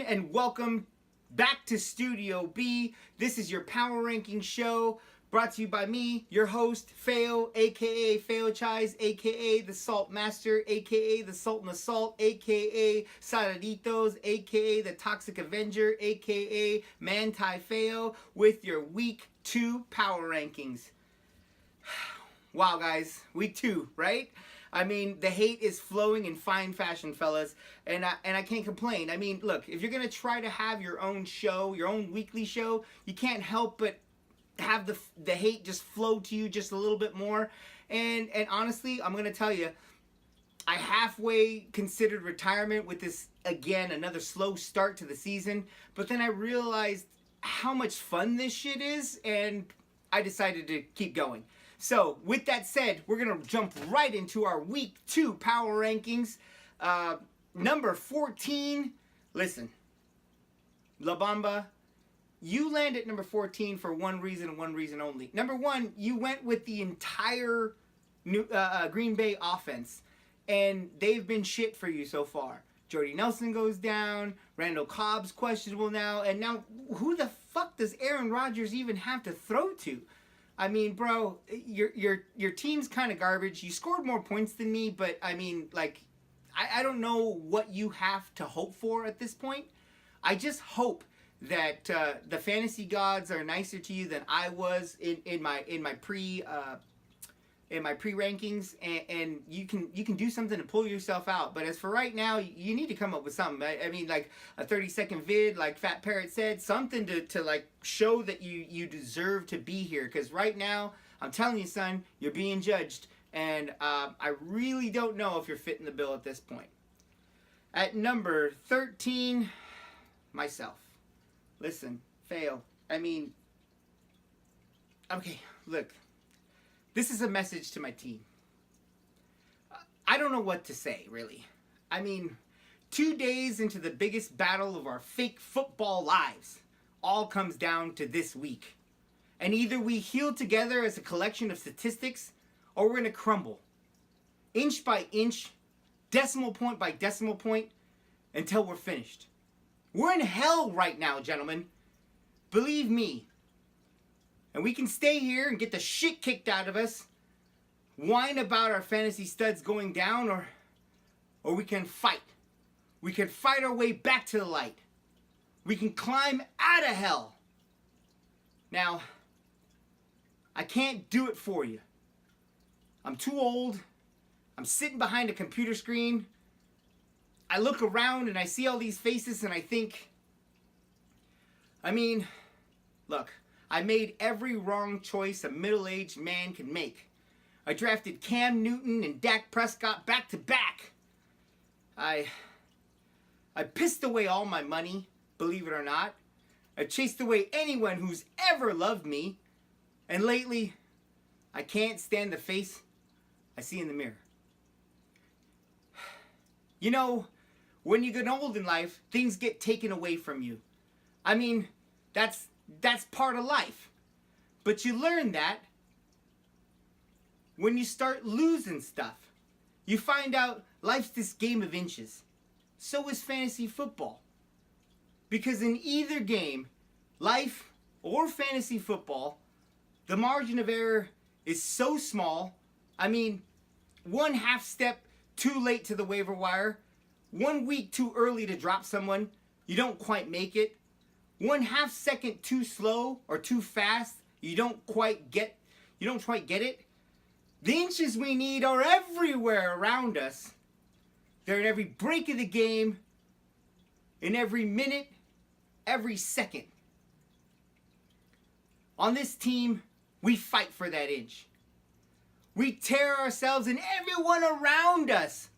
and welcome back to Studio B. This is your Power Ranking show brought to you by me, your host, Feo, aka Feo Chais, aka the Salt Master, aka the Sultan of Salt, aka Saladitos, aka the Toxic Avenger, aka Manti Feo, with your Week 2 Power Rankings. Wow, guys, Week 2, right? I mean, the hate is flowing in fine fashion, fellas, and I can't complain. I mean, look, if you're going to try to have your own show, your own weekly show, you can't help but have the hate just flow to you just a little bit more. And honestly, I'm going to tell you, I halfway considered retirement with this, again, another slow start to the season, but then I realized how much fun this shit is, and I decided to keep going. So, with that said, we're going to jump right into our Week 2 Power Rankings. Number 14, listen, La Bamba, you land at number 14 for one reason and one reason only. Number one, you went with the entire Green Bay offense, and they've been shit for you so far. Jordy Nelson goes down, Randall Cobb's questionable now, and now who the fuck does Aaron Rodgers even have to throw to? I mean, bro, your team's kind of garbage. You scored more points than me, but I mean, like, I don't know what you have to hope for at this point. I just hope that the fantasy gods are nicer to you than I was in my pre-rankings, and you can do something to pull yourself out. But as for right now, you need to come up with something. I mean, like a 30-second vid, like Fat Parrot said, something to like show that you deserve to be here. Because right now, I'm telling you, son, you're being judged, and I really don't know if you're fitting the bill at this point. At number 13, myself. Listen, fail. I mean, okay, look. This is a message to my team. I don't know what to say, really. I mean, 2 days into the biggest battle of our fake football lives, all comes down to this week. And either we heal together as a collection of statistics, or we're going to crumble. Inch by inch, decimal point by decimal point, until we're finished. We're in hell right now, gentlemen. Believe me. And we can stay here and get the shit kicked out of us, whine about our fantasy studs going down, or we can fight. We can fight our way back to the light. We can climb out of hell. Now, I can't do it for you. I'm too old. I'm sitting behind a computer screen. I look around and I see all these faces and I think, I mean, look, I made every wrong choice a middle-aged man can make. I drafted Cam Newton and Dak Prescott back to back. I pissed away all my money, believe it or not. I chased away anyone who's ever loved me. And lately, I can't stand the face I see in the mirror. You know, when you get old in life, things get taken away from you. I mean, that's part of life. But you learn that when you start losing stuff. You find out life's this game of inches. So is fantasy football. Because in either game, life or fantasy football, the margin of error is so small. I mean, one half step too late to the waiver wire, 1 week too early to drop someone, you don't quite make it. 1/2 second too slow or too fast, you don't quite get it. The inches we need are everywhere around us. They're in every break of the game, in every minute, every second. On this team, we fight for that inch. We tear ourselves and everyone around us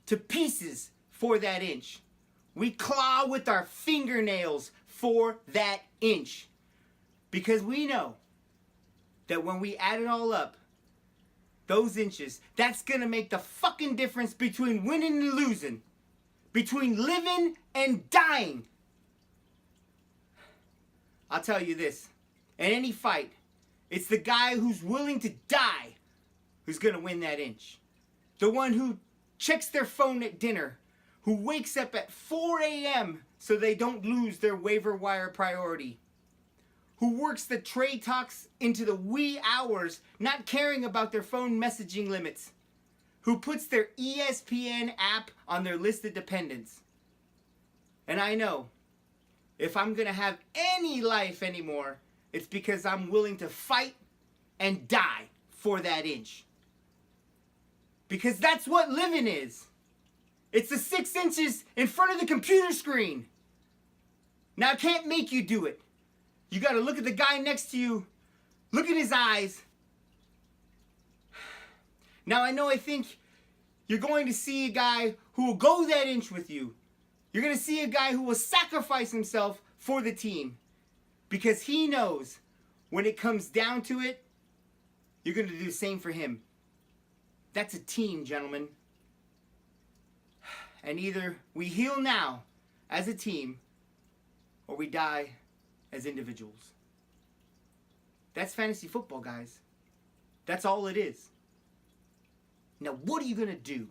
to pieces for that inch. We claw with our fingernails for that inch. Because we know that when we add it all up, those inches, that's going to make the fucking difference between winning and losing. Between living and dying. I'll tell you this. In any fight, it's the guy who's willing to die who's going to win that inch. The one who checks their phone at dinner, who wakes up at 4 a.m. so they don't lose their waiver wire priority, who works the trade talks into the wee hours, not caring about their phone messaging limits, who puts their ESPN app on their list of dependents. And I know, if I'm going to have any life anymore, it's because I'm willing to fight and die for that inch. Because that's what living is. It's the 6 inches in front of the computer screen. Now, I can't make you do it. You got to look at the guy next to you. Look at his eyes. Now, I think you're going to see a guy who will go that inch with you. You're going to see a guy who will sacrifice himself for the team. Because he knows when it comes down to it, you're going to do the same for him. That's a team, gentlemen. And either we heal now as a team, or we die as individuals. That's fantasy football, guys. That's all it is. Now, what are you going to do?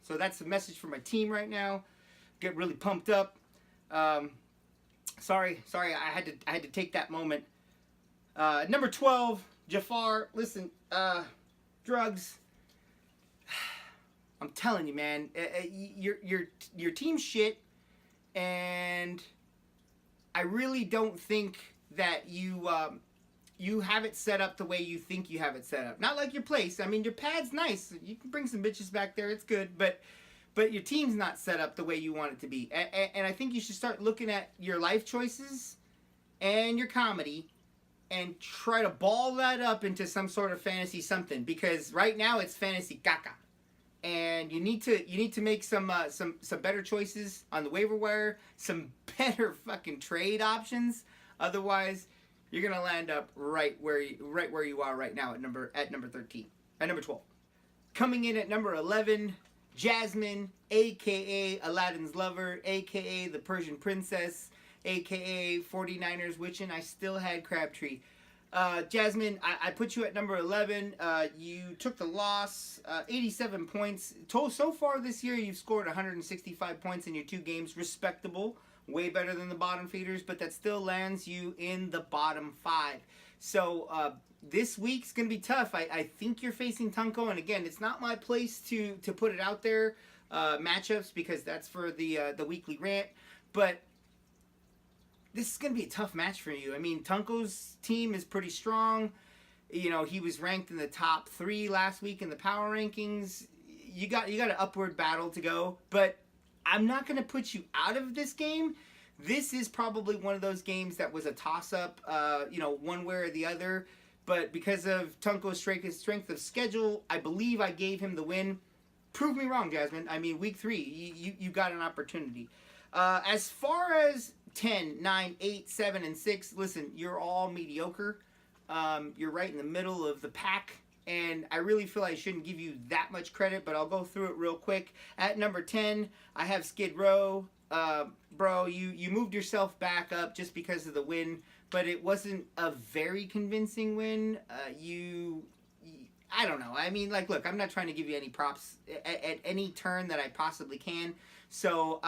So that's the message for my team right now. Get really pumped up. Sorry, I had to take that moment. Number 12, Jaffar. Listen, drugs. I'm telling you, man, your team's shit, and I really don't think that you have it set up the way you think you have it set up. Not like your place. I mean, your pad's nice. You can bring some bitches back there. It's good, but your team's not set up the way you want it to be. And I think you should start looking at your life choices and your comedy and try to ball that up into some sort of fantasy something, because right now it's fantasy caca. And you need to make some better choices on the waiver wire, some better fucking trade options. Otherwise, you're gonna land up right where you are right now at number 12. Coming in at number 11, Jasmine, aka Aladdin's lover, aka the Persian princess, aka 49ers witch, and I still had Crabtree. Jasmine, I put you at number 11. You took the loss, 87 points. So far this year, you've scored 165 points in your 2 games. Respectable. Way better than the bottom feeders, but that still lands you in the bottom 5. So this week's going to be tough. I think you're facing Tunco, and again, it's not my place to put it out there, matchups, because that's for the weekly rant, but this is going to be a tough match for you. I mean, Tunco's team is pretty strong. You know, he was ranked in the top 3 last week in the power rankings. You got an upward battle to go, but I'm not going to put you out of this game. This is probably one of those games that was a toss-up, one way or the other. But because of Tunco's strength of schedule, I believe I gave him the win. Prove me wrong, Jasmine. I mean, week 3, you got an opportunity. As far as 10, 9, 8, 7, and 6, listen, you're all mediocre. You're right in the middle of the pack, and I really feel I shouldn't give you that much credit, but I'll go through it real quick. At number 10, I have Skid Row. Bro, you moved yourself back up just because of the win, but it wasn't a very convincing win. I don't know. I mean, like, look, I'm not trying to give you any props at any turn that I possibly can. So,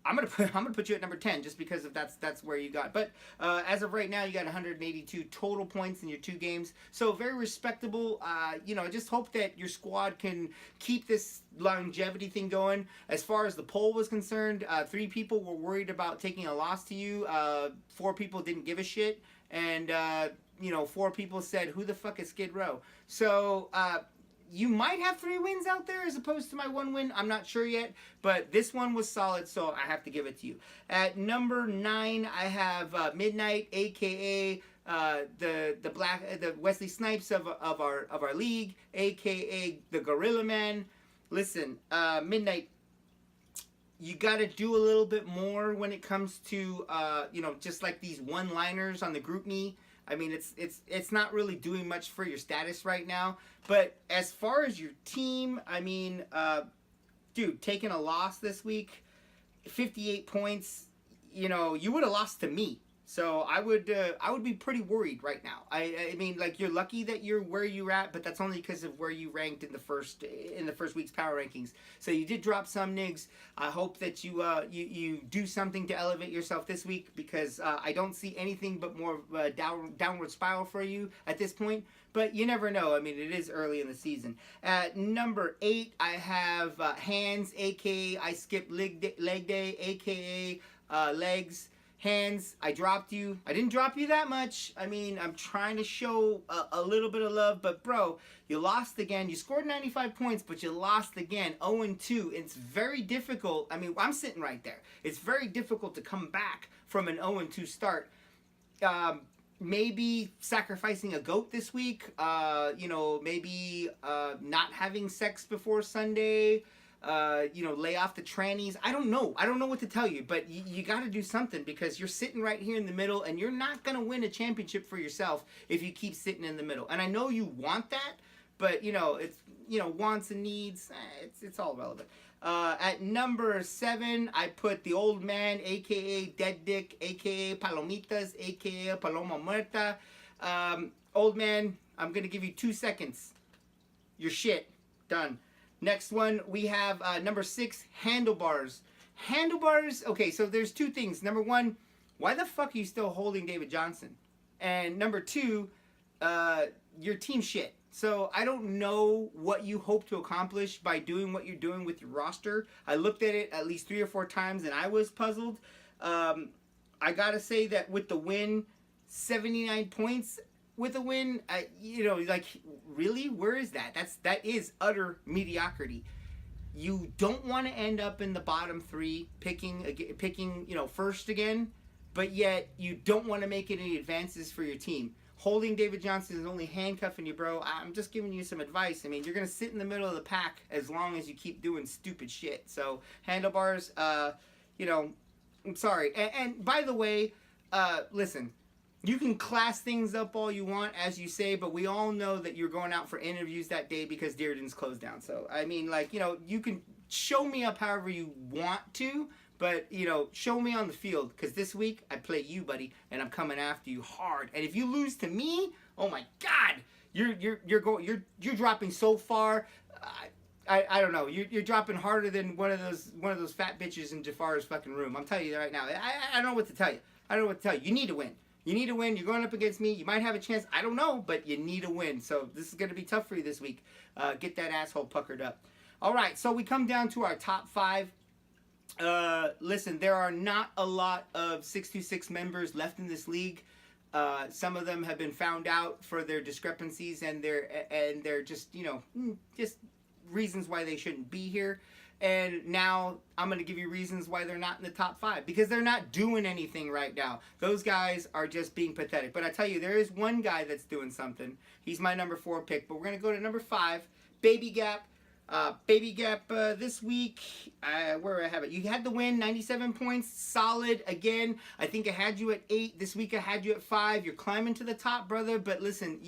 I'm gonna put you at number 10 just because of that's where you got. But as of right now, you got 182 total points in your 2 games, so very respectable. Just hope that your squad can keep this longevity thing going. As far as the poll was concerned, 3 people were worried about taking a loss to you. 4 people didn't give a shit, and 4 people said, "Who the fuck is Skid Row?" So. You might have 3 wins out there as opposed to my 1 win. I'm not sure yet, but this one was solid, so I have to give it to you. At number 9, I have Midnight, aka the Wesley Snipes of our league, aka the Gorilla Man. Listen, Midnight, you got to do a little bit more when it comes to just like these one-liners on the group me. I mean, it's not really doing much for your status right now. But as far as your team, I mean, dude, taking a loss this week, 58 points, you would have lost to me. So I would be pretty worried right now. I mean, like, you're lucky that you're where you're at, but that's only because of where you ranked in the first week's power rankings. So you did drop some nigs. I hope that you do something to elevate yourself this week, because I don't see anything but more downward spiral for you at this point. But you never know. I mean, it is early in the season. At number 8, I have Hands, aka I skipped leg day, aka legs. Hands, I dropped you. I didn't drop you that much. I mean, I'm trying to show a little bit of love, but bro, you lost again. You scored 95 points, but you lost again, 0-2. It's very difficult. I mean, I'm sitting right there. It's very difficult to come back from an 0-2 start. Maybe sacrificing a goat this week. Maybe not having sex before Sunday. Lay off the trannies. I don't know. I don't know what to tell you, but you got to do something, because you're sitting right here in the middle, and you're not going to win a championship for yourself if you keep sitting in the middle. And I know you want that, but, it's, wants and needs. It's all relevant. At number 7, I put the old man, a.k.a. Dead Dick, a.k.a. Palomitas, a.k.a. Paloma Muerta. Old man, I'm going to give you 2 seconds. You're shit. Done. Next one, we have number 6, Handlebars. Handlebars, okay, so there's 2 things. Number 1, why the fuck are you still holding David Johnson? And number 2, your team shit. So I don't know what you hope to accomplish by doing what you're doing with your roster. I looked at it at least 3 or 4 times, and I was puzzled. I gotta say that with the win, 79 points with a win, really, where is that? That is utter mediocrity. You don't want to end up in the bottom 3, picking first again, but yet you don't want to make any advances for your team. Holding David Johnson is only handcuffing you, bro. I'm just giving you some advice. I mean, you're gonna sit in the middle of the pack as long as you keep doing stupid shit. So Handlebars, I'm sorry. And by the way, listen. You can class things up all you want, as you say, but we all know that you're going out for interviews that day because Dearden's closed down. So, I mean, you can show me up however you want to, but, show me on the field, because this week I play you, buddy, and I'm coming after you hard. And if you lose to me, oh my God, you're dropping so far. I don't know. You're dropping harder than one of those fat bitches in Jaffar's fucking room. I'm telling you that right now. I don't know what to tell you. I don't know what to tell you. You need to win. You need to win. You're going up against me. You might have a chance. I don't know, but you need to win. So this is going to be tough for you this week. Get that asshole puckered up. All right, so we come down to our top 5. Listen, there are not a lot of 626 members left in this league. Some of them have been found out for their discrepancies and they're just just reasons why they shouldn't be here. And now I'm going to give you reasons why they're not in the top 5. Because they're not doing anything right now. Those guys are just being pathetic. But I tell you, there is one guy that's doing something. He's my number 4 pick. But we're going to go to number 5. Baby Gap. This week, where I have it. You had the win, 97 points. Solid. Again, I think I had you at 8. This week I had you at 5. You're climbing to the top, brother. But listen,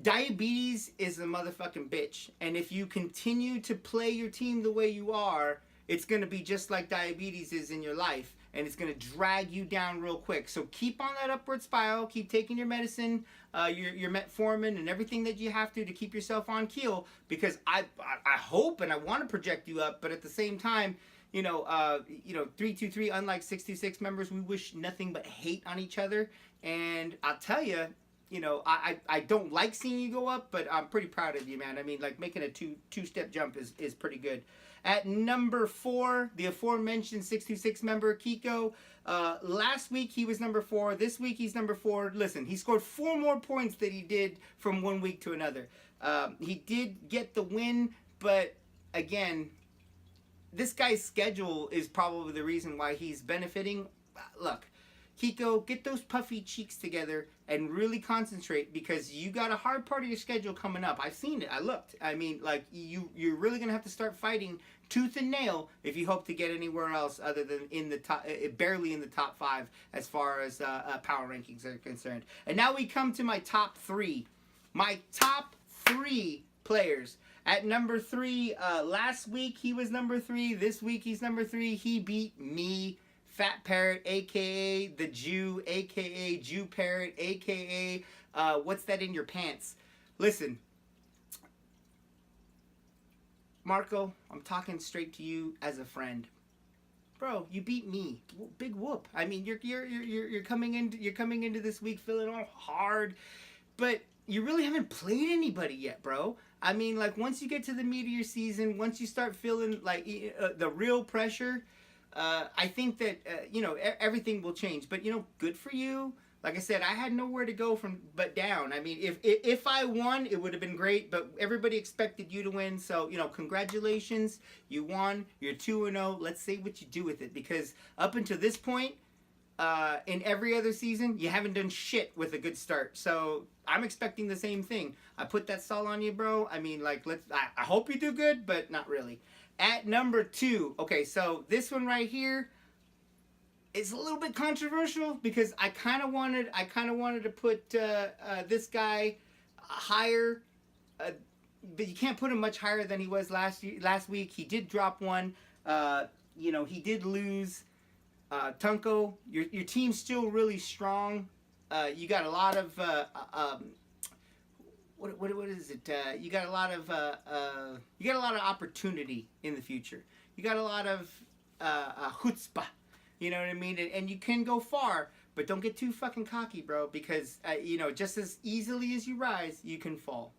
diabetes is a motherfucking bitch, and if you continue to play your team the way you are, it's going to be just like diabetes is in your life, and it's going to drag you down real quick. So keep on that upward spiral, keep taking your medicine, your metformin and everything that you have to keep yourself on keel, because I hope and I want to project you up, but at the same time, 323, unlike 626 members, we wish nothing but hate on each other, and I'll tell you, I don't like seeing you go up, but I'm pretty proud of you, man. I mean, making a two-step jump is pretty good. At number 4, the aforementioned 626 member, Kiko. Last week he was number 4. This week he's number 4. Listen, he scored 4 more points than he did from one week to another. He did get the win, but again, this guy's schedule is probably the reason why he's benefiting. Look, Kiko, get those puffy cheeks together and really concentrate, because you got a hard part of your schedule coming up. I've seen it. I looked. I mean, you're really going to have to start fighting tooth and nail if you hope to get anywhere else other than in the top, barely in the top 5 as far as power rankings are concerned. And now we come to my top 3. My top 3 players. At number 3, last week he was number 3. This week he's number 3. He beat me Fat Parrot, aka the Jew, aka Jew Parrot, aka what's that in your pants? Listen, Marco, I'm talking straight to you as a friend. Bro, you beat me. Big whoop. I mean, you're coming into this week feeling all hard, but you really haven't played anybody yet, bro. I mean, like, once you get to the meat of your season, once you start feeling like the real pressure, I think that everything will change. But good for you. Like I said, I had nowhere to go from but down. I mean, if I won, it would have been great, but everybody expected you to win. So, congratulations. You won. You're 2-0. Let's see what you do with it, because up until this point, in every other season, you haven't done shit with a good start. So, I'm expecting the same thing. I put that salt on you, bro. I mean, like, I hope you do good, but not really. At number 2, okay, so this one right here, it's a little bit controversial because I kind of wanted to put this guy higher, but you can't put him much higher than he was last week. He did drop one. He did lose. Tunko, your team's still really strong. You got a lot of what is it? You got a lot of opportunity in the future. You got a lot of chutzpah. You know what I mean? And you can go far, but don't get too fucking cocky, bro, because, just as easily as you rise, you can fall.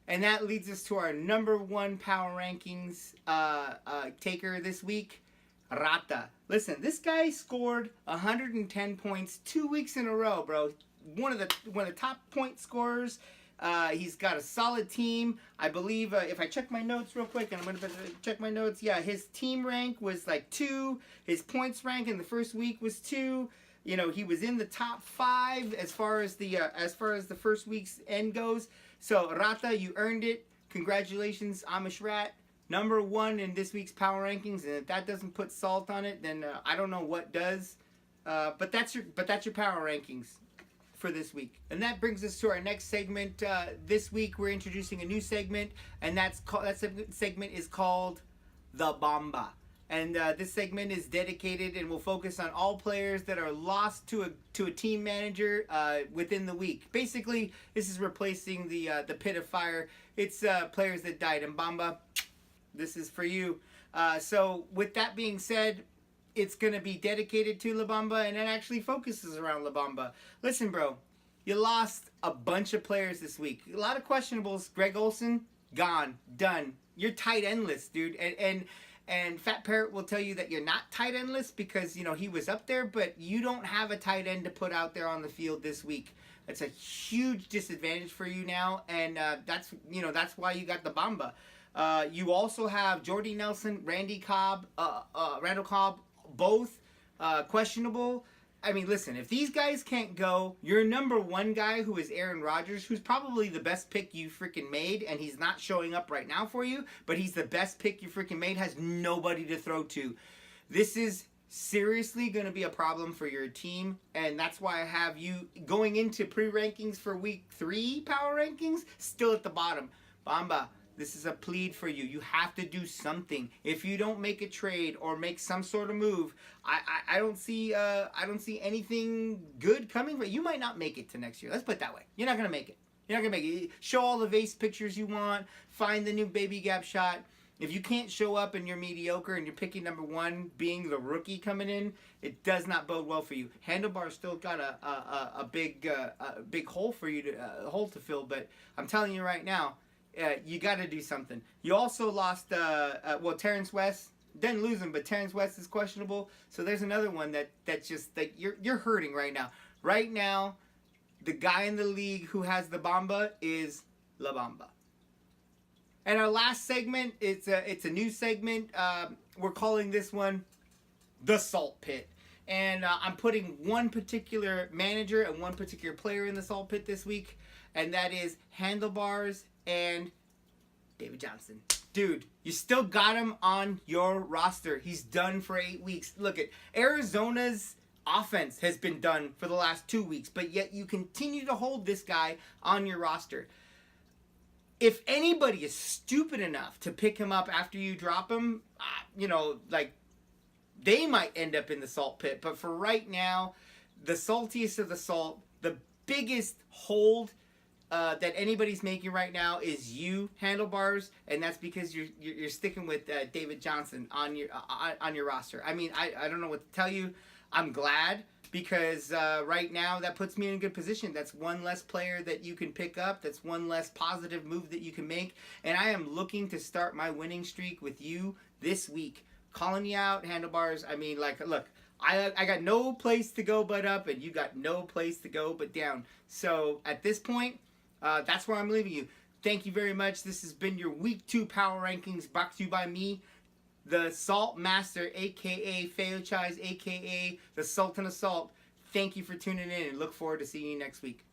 And that leads us to our number 1 power rankings taker this week, Ratha. Listen, this guy scored 110 points 2 weeks in a row, bro. One of the top point scorers. He's got a solid team. I believe, if I check my notes real quick, and I'm going to check my notes, yeah, his team rank was like 2. His points rank in the first week was 2. He was in the top 5 as far as the first week's end goes. So, Ratha, you earned it. Congratulations, Amish Rat. Number 1 in this week's power rankings, and if that doesn't put salt on it, then I don't know what does. But that's your power rankings for this week. And that brings us to our next segment. This week we're introducing a new segment, and that segment is called the Bamba. And this segment is dedicated and will focus on all players that are lost to a team manager within the week. Basically, this is replacing the pit of fire. It's players that died. And Bamba, this is for you. So with that being said, it's going to be dedicated to La Bamba, and it actually focuses around La Bamba. Listen, bro, you lost a bunch of players this week. A lot of questionables. Greg Olsen, gone, done. You're tight endless, dude. And Fat Parrot will tell you that you're not tight endless because, he was up there, but you don't have a tight end to put out there on the field this week. That's a huge disadvantage for you now, and that's why you got the Bamba. You also have Jordy Nelson, Randall Cobb, both questionable. I mean, listen, if these guys can't go, your number 1 guy, who is Aaron Rodgers, who's probably the best pick you freaking made, and he's not showing up right now for you, but he's the best pick you freaking made, has nobody to throw to. This is seriously going to be a problem for your team, and that's why I have you going into pre-rankings for week 3 power rankings still at the bottom. Bamba, this is a plead for you. You have to do something. If you don't make a trade or make some sort of move, I don't see anything good coming. But you might not make it to next year. Let's put it that way. You're not gonna make it. You're not gonna make it. Show all the vase pictures you want. Find the new baby gap shot. If you can't show up and you're mediocre and you're picking number 1, being the rookie coming in, it does not bode well for you. Handlebars still got a big hole for you to fill. But I'm telling you right now, you got to do something. You also lost, Terrence West. Didn't lose him, but Terrence West is questionable. So there's another one that's just like you're hurting right now. Right now, the guy in the league who has the Bamba is La Bamba. And our last segment, it's a new segment. We're calling this one the Salt Pit. And I'm putting one particular manager and one particular player in the Salt Pit this week, and that is Handlebars and David Johnson. Dude, you still got him on your roster. He's done for 8 weeks. Look at Arizona's offense has been done for the last 2 weeks, but yet you continue to hold this guy on your roster. If anybody is stupid enough to pick him up after you drop him, they might end up in the salt pit. But for right now, the saltiest of the salt, the biggest hold that anybody's making right now is you, Handlebars, and that's because you're sticking with David Johnson on your roster. I mean, I don't know what to tell you. I'm glad, because right now that puts me in a good position. That's one less player that you can pick up. That's one less positive move that you can make. And I am looking to start my winning streak with you this week. Calling you out, Handlebars. I mean, like, look, I got no place to go but up, and you got no place to go but down. So at this point, that's where I'm leaving you. Thank you very much. This has been your Week 2 Power Rankings, brought to you by me, the Salt Master, a.k.a. Fail Chais, a.k.a. the Sultan of Salt. Thank you for tuning in, and look forward to seeing you next week.